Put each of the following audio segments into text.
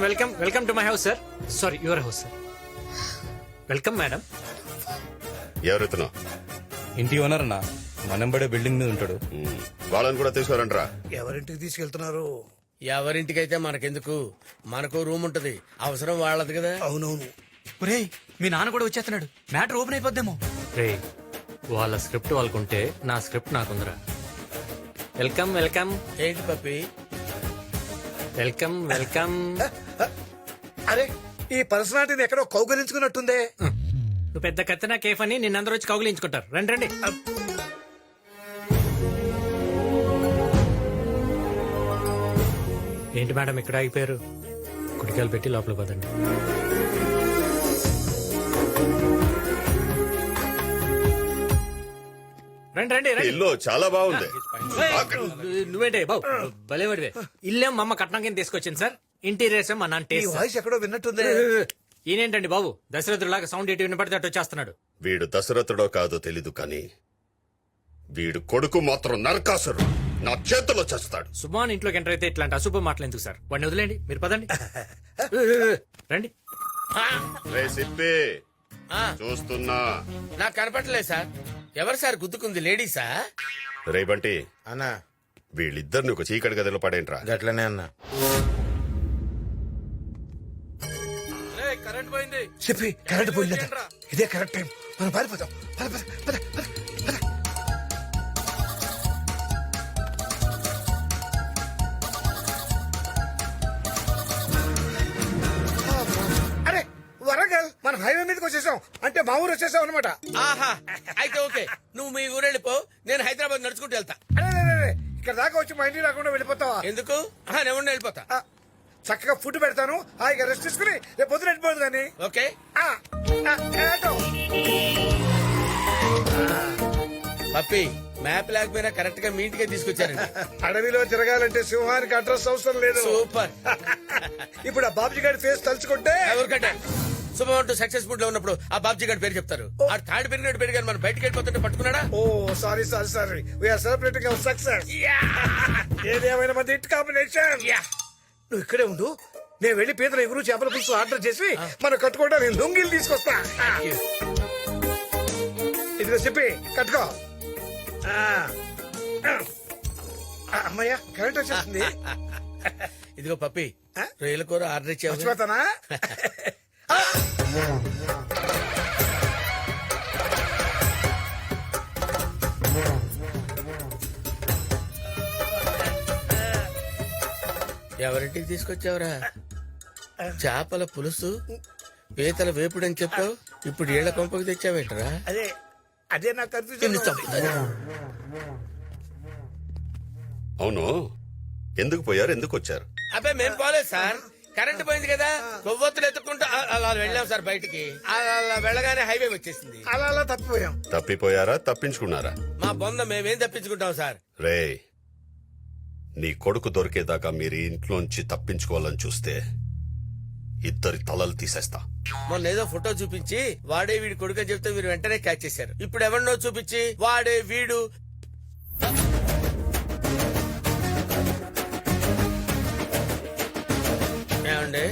Welcome to my house sir. Sorry, your house sir. Welcome madam. ఎవరెత్తున ఇంటి owner అన్న మనంబడే building మీద ఉంటాడు. వాళ్ళని కూడా తీసుకురంట్రా. ఎవరింటికి తీసుకెళ్తున్నారు? ఎవరింటికైతే మనకెందుకు, మనకు రూమ్ ఉంటది, అవసరం వాళ్ళది కదా. అవునవును. ఒరేయ్, మీ నాన్న కూడా వచ్చేస్తున్నాడు. Matter open అయిపోద్దేమో. రే, వాళ్ళ స్క్రిప్ట్ వాళ్ళకుంటే నా స్క్రిప్ట్ నాకుందరా. వెల్కమ్ వెల్కమ్ ఏంటి పప్పి? Welcome welcome. అరే, ఈ పర్సనాలిటీని ఎక్కడో కౌగలించుకున్నట్టుందే. నువ్వు పెద్ద కత్తినా కేఫ్ అని నిన్నందరూ వచ్చి కౌగిలించుకుంటారు. రండి రండి. ఏంటి మేడం ఇక్కడ ఆగిపోయారు? కుడికాయలు పెట్టి లోపల పదండి. రండి రండి రండి. ఇల్లు చాలా బాగుంది. నువ్వేంటే బాబు భలేవాడివే. ఇల్లేం మా అమ్మ కట్నం కింద తీసుకొచ్చింది సార్. ఇంటీరియర్స్ మా నాన్న ఈ టేస్ట్ సార్. వాయిస్ ఎక్కడో విన్నట్టుందే. ఈయనేంటండి బాబు దశరథులాగా సౌండ్ ఎటు వినపడితే అటు వచ్చేస్తున్నాడు. వీడు దశరథుడో కాదో తెలీదు కానీ వీడు కొడుకు మాత్రం నరకాసురు. నా చేతిలో చేస్తాడు. సుమాన్ ఇంట్లోకి ఎంటర్ అయితే ఇట్లాంటి అశుభ మాటలు ఎందుకు సార్? వాడిని వదిలేండి, మీరు పదండి. రండి. రే సిప్పి, ఆ, చూస్తున్నా. నాకు కనపడలేదు సార్. ఎవరు సార్ గుద్దుకుంది? లేడీసా? రే బంటి, అన్నా వీళ్ళిద్దరిని ఒక చీకటి గదిలో పడేంట్రా. గట్లనే అన్నా. కరెంట్ పోయింది. చెప్పి కరెంట్ పోయిందట. ఇదే కరెక్ట్ టైం. మనం పారిపోతాం. పద, పద, పద, పద, పద. అరే, వరంగల్ మనం హైవే మీదకి వచ్చేసాం. అంటే మా ఊరు వచ్చేసాం అనమాట. ఆహా, అయితే ఓకే. నువ్వు మీ ఊరు వెళ్ళిపో, నేను హైదరాబాద్ నడుచుకుంటూ వెళ్తా. అరే, ఇక్కడ దాకా వచ్చి మా ఇంటికి రాకుండా వెళ్ళిపోతావా? ఎందుకు? నేను ఉండి వెళ్ళిపోతా. ఆ, చక్కగా ఫుడ్ పెడతాను. హాయిగా రెస్ట్ తీసుకుని రేపు పొద్దున వెళ్ళిపోదు కానీ. ఓకే. పప్పి, మ్యాప్ లేకపోయినా కరెక్ట్ గా మీ ఇంటికే తీసుకొచ్చారండి. అడవిలో తిరగాలంటే సింహానికి అడ్రస్ అవసరం లేదు. సూపర్. ఇప్పుడు ఆ బాబుజీ గారి ఫేస్ తలుచుకుంటే ఎవరికంటే శుభమంటూ సక్సెస్ఫుల్ లో ఉన్నప్పుడు ఆ బాబ్జీ గారి పేరు చెప్తారు. ఆ తాడు పెరిగినట్టు పెరిగారు, మనం బయటకు వెళ్ళిపోతుంటే పట్టుకున్నాడా? Oh sorry we're celebrating our success. ఏదేమైనా మంది హిట్ కాంబినేషన్. నువ్వు ఇక్కడే ఉండు, నేను వెళ్లి పీతల ఎగురు చేపల పులుసు ఆర్డర్ చేసి మనం కట్టుకోవడానికి లొంగిలు తీసుకొస్తా. ఇదిగో చెప్పి కట్టుకో. అమ్మయ్యా, కరెంట్ వచ్చేస్తుంది. ఇదిగో పప్పి, రొయ్యల కూర ఆర్డర్ ఇచ్చావు. మర్చిపోతానా? ఎవరింటికి తీసుకొచ్చావురా? చేపల పులుసు, పీతల వేపుడు అని చెప్పావు, ఇప్పుడు ఏళ్ల కొంపకి తెచ్చావేంటరా? అదే నాకు కన్ఫ్యూజన్. అవును, ఎందుకు పోయారు, ఎందుకు వచ్చారు? అబ్బాయి మేం పోలేదు సార్, కరెంట్ పోయింది కదా, కొవ్వొత్తులు ఎత్తుకుంటూ అలా వెళ్ళాం సార్ బయటికి. అలా వెళ్ళగానే హైవే వచ్చేసింది. అలా తప్పిపోయాం. తప్పిపోయారా, తప్పించుకున్నారా? మా బొంద మేమేం తప్పించుకుంటాం సార్. రే, నీ కొడుకు దొరికేదాకా మీరు ఇంట్లోంచి తప్పించుకోవాలని చూస్తే ఇద్దరి తలలు తీసేస్తా. మొన్న ఏదో ఫోటో చూపించి వాడే వీడి కొడుకు అని చెప్తే మీరు వెంటనే క్యాచ్ చేశారు. ఇప్పుడు ఎవరినో చూపించి వాడే వీడు. ఏమండి,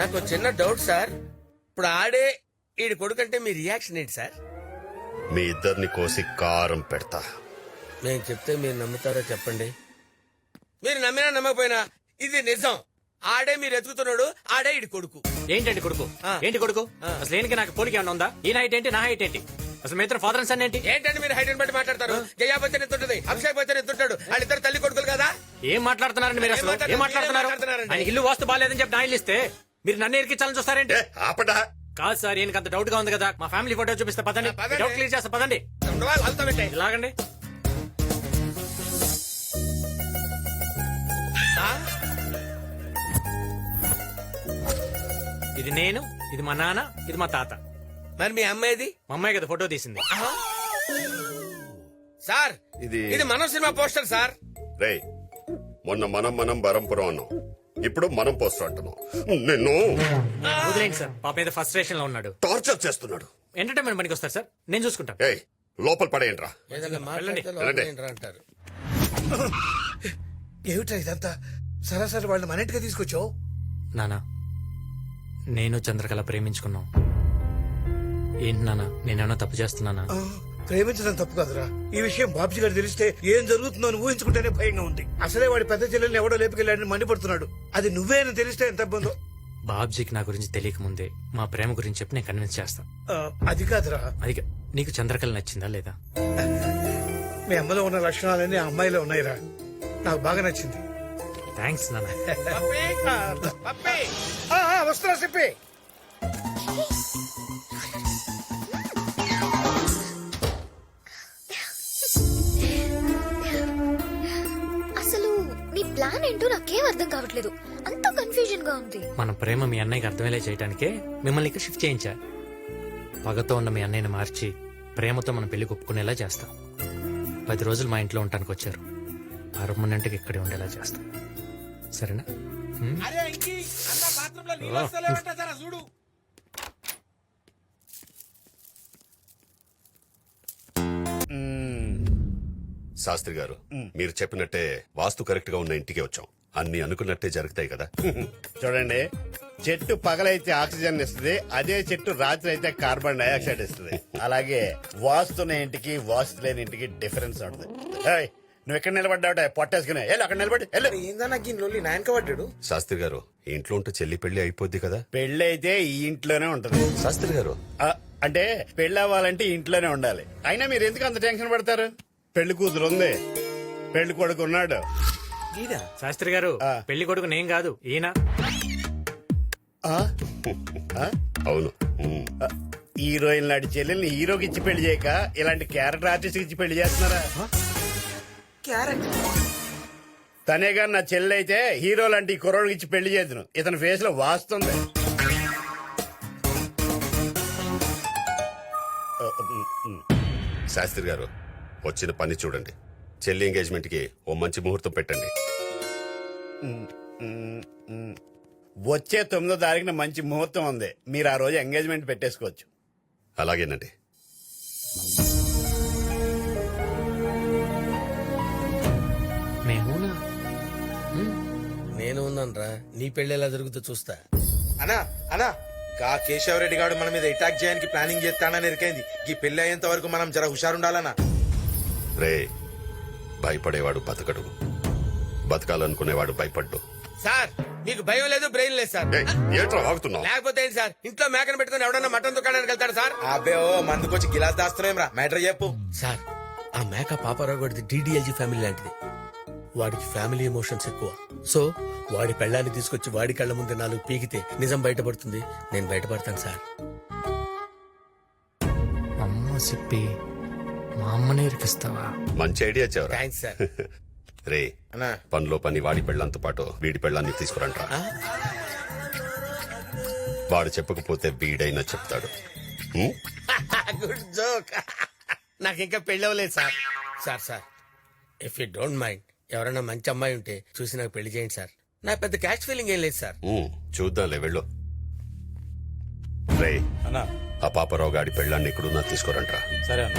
నాకు చిన్న డౌట్ సార్. ఇప్పుడు ఆడే వీడి కొడుకు అంటే మీ రియాక్షన్ ఏంటి సార్? మీ ఇద్దరిని కోసి కారం పెడతా. నేను చెప్తే మీరు నమ్ముతారో చెప్పండి. మీరు నమ్మినా నమ్మకపోయినా ఇది నిజం. ఆడే మీరు ఎత్తుకుతున్నాడు, ఆడే ఇడి కొడుకు. ఏంటండి కొడుకు? ఏంటి కొడుకు? అసలు ఏంటి? నాకు పోలిక ఏమన్నా ఉందా? ఈ హైట్ ఏంటి, నా హైట్ ఏంటి? అసలు మీ ఇద్దరు ఫాదర్ అండ్ సన్ ఏంటి? ఏంటంటే మీరు హైట్ బట్టి మాట్లాడతారు. జయా బచ్చన్ ఎత్తుంటది, అభిషేక్ బచ్చన్ ఎత్తుంటాడు. వాళ్ళిద్దరు తల్లి కొడుకులు కదా. ఏం మాట్లాడుతున్నారండి మీరు? అసలు ఏం మాట్లాడుతున్నారు? ఆయన ఇల్లు వాస్తు బాగాలేదని చెప్పి నా ఇల్లు ఇస్తే మీరు నన్ను ఎరికించాలని చూస్తారేంటి? ఆపడా. కాదు సార్, ఈయనకి అంత డౌట్ గా ఉంది కదా. మా ఫ్యామిలీ ఫోటో చూపిస్తే పదండి, డౌట్ క్లియర్ చేస్తా పదండి. ఇలాగండి. ఇది నేను, ఇది మా నాన్న, ఇది మా తాత. మరి మీ అమ్మాయిది? మా అమ్మాయి కదా ఫోటో తీసింది. సార్, ఇది మనం సినిమా పోస్టర్ సార్. రే, మొన్న మనం బరంపురం అన్నాం, ఇప్పుడు మనం పోస్టర్ అంటున్నాం. నిన్ను వదిలేండి సార్, పాప మీద ఫ్రస్ట్రేషన్ లో ఉన్నాడు. టార్చర్ చేస్తున్నాడు. ఎంటర్టైన్మెంట్ పనికి వస్తారు సార్, నేను చూసుకుంటాను. ఏయ్, లోపల పడేయండిరా. ఏదైనా మాట్లాడితే వెళ్ళండి. లోపల అంటారు. ఏమిటా ఇదంతా? సరాసరి వాళ్ళు మన ఇంటికి తీసుకొచ్చావు. నానా, నేను చంద్రకళ ప్రేమించుకున్నాం. ఏంటి నాన్న, నేనేమన్నా తప్పు చేస్తున్నానా? ప్రేమించడం తప్పు కాదురా. ఈ విషయం బాబ్జీ గారు తెలిస్తే ఏం జరుగుతుందో అని ఊహించుకుంటేనే భయంగా ఉంది. అసలే వాడి పెద్ద చెల్లెల్ని ఎవడో లేపుకెళ్ళాడని మండిపడుతున్నాడు. అది నువ్వే అని తెలిస్తే ఎంత ఇబ్బందో. బాబ్జీకి నా గురించి తెలియక ముందే మా ప్రేమ గురించి చెప్పి నేను కన్విన్స్ చేస్తాను. అది కాదురా, అది నీకు చంద్రకళ నచ్చిందా లేదా? మీ అమ్మలో ఉన్న లక్షణాలన్నీ ఆ అమ్మాయిలో ఉన్నాయిరా. నాకు బాగా నచ్చింది. థ్యాంక్స్ నాన్న. వస్తున్నా చెప్పి. అసలు నీ ప్లాన్ ఏంటో నాకేం అర్థం కావట్లేదు. అంత కన్ఫ్యూజన్ గా ఉంది. మన ప్రేమ మీ అన్నయ్యకి అర్థమయ్యేలా చేయడానికే మిమ్మల్ని ఇక్కడ షిఫ్ట్ చేయించా. పగతో ఉన్న మీ అన్నయ్యని మార్చి ప్రేమతో మన పెళ్లి ఒప్పుకునేలా చేస్తాం. 10 రోజులు మా ఇంట్లో ఉండటానికి వచ్చారు. పర్మనెంట్గా ఇక్కడే ఉండేలా చేస్తాం. సరేనా? చూడు. శాస్త్రి గారు, మీరు చెప్పినట్టే వాస్తు కరెక్ట్ గా ఉన్న ఇంటికి వచ్చాం. అన్ని అనుకున్నట్టే జరుగుతాయి కదా. చూడండి, చెట్టు పగలైతే ఆక్సిజన్ ఇస్తుంది, అదే చెట్టు రాత్రి అయితే కార్బన్ డైఆక్సైడ్ ఇస్తుంది. అలాగే వాస్తున్న ఇంటికి వాస్తు లేని ఇంటికి డిఫరెన్స్ ఉంటుంది. ఏయ్, నువ్వు ఎక్కడ నిలబడ్డావుట పొట్టేసుకునే అక్కడ నిలబడి ఏందన్నా గిన్నెలు నాయనక పడ్డాడు. శాస్త్రి గారు, ఈ ఇంట్లో ఉంటే చెల్లి పెళ్లి అయిపోద్ది కదా. పెళ్లి అయితే ఈ ఇంట్లోనే ఉంటది. శాస్త్రి గారు, అంటే పెళ్లి అవ్వాలంటే ఇంట్లోనే ఉండాలి. అయినా మీరు ఎందుకు అంత టెన్షన్ పడతారు? పెళ్లి కూతురు ఉంది, పెళ్లి కొడుకు ఉన్నాడు. శాస్త్రి గారు, పెళ్లి కొడుకు నేను కాదు, ఈయన. అవును. హీరోయిన్ లాంటి చెల్లెల్ని హీరోకి ఇచ్చి పెళ్లి చేయక ఇలాంటి క్యారెక్టర్ ఆర్టిస్ట్ ఇచ్చి పెళ్లి చేస్తున్నారా? తనేగా నా చెల్లి అయితే హీరో లాంటి కుర్రోడికి ఇచ్చి పెళ్లి చేద్దును. ఇతని ఫేస్ లో వాస్తుంది. శాస్త్రి గారు, వచ్చిన పని చూడండి. చెల్లి ఎంగేజ్మెంట్ కి ఓ మంచి ముహూర్తం పెట్టండి. వచ్చే 9వ తారీఖున మంచి ముహూర్తం ఉంది. మీరు ఆ రోజు ఎంగేజ్మెంట్ పెట్టేసుకోవచ్చు. అలాగేనండి. మేమునా? నేను ఉన్నానరా, నీ పెళ్లి ఎలా జరుగుతుందో చూస్తా. అనా అనా గా కేశవరెడ్డి గారు మన మీద అటాక్ చేయడానికి ప్లానింగ్ చేస్తానని ఎరికైంది. ఈ పెళ్లి అయ్యేంత వరకు మనం జర హుషారుండాలనా. రే, భయపడేవాడు బతకడు, బతకాలనుకునేవాడు భయపడ్డు. సార్, మీకు భయం లేదు, బ్రెయిన్ లేదు సార్. ఏయ్, ఏంట్రా వాగుతున్నావు? లేకపోతే ఏంటి సార్, ఇంట్లో మేకను పెట్టుకుని ఎవడన్నా మటన్ దుకాణానికి వెళ్తాడు సార్? అబ్బే ఓ మందుకొచ్చి గిలాస్ దాస్తున్నాం రా. మ్యాటర్ చెప్పు. సార్, ఆ మేక పాపారావు గడిది DDLG ఫ్యామిలీ లాంటిది. వాడికి ఫ్యామిలీ ఎమోషన్స్ ఎక్కువ. సో వాడి పెళ్ళాన్ని తీసుకొచ్చి వాడి కళ్ళ ముందు 4 పీకితే నిజం బయటపడుతుంది. నేను బయటపడతాను సార్. అమ్మ చెప్పి మా అమ్మనే ఇరికిస్తావా? మంచి ఐడియా చెవరా. Thanks sir. రే, అన్నా పనిలో పని వాడి పెళ్ళంతో పాటు వీడి పెళ్ళాన్ని తీసుకురంట్రా. వాడు చెప్పకపోతే వీడైనా చెప్తాడు. Good joke. నాకు ఇంకా పెళ్ళి అవ్వలేదు sir. Sir, if you don't mind, ఎవరైనా మంచి అమ్మాయి ఉంటే చూసి నాకు పెళ్లి చేయండి సార్. నాకు పెద్ద క్యాష్ ఫీలింగ్ ఏం లేదు సార్. చూద్దాంలే, వెళ్ళు. రే, అన్నా ఆ పాపరావు గాడి పెళ్ళాన్ని ఎక్కడున్నా తీసుకురంట్రా. సరే అన్న.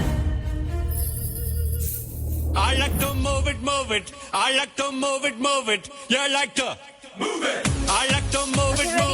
I like to move it, move it. I like to move it, move it. You like to move it. I like to move it, move it.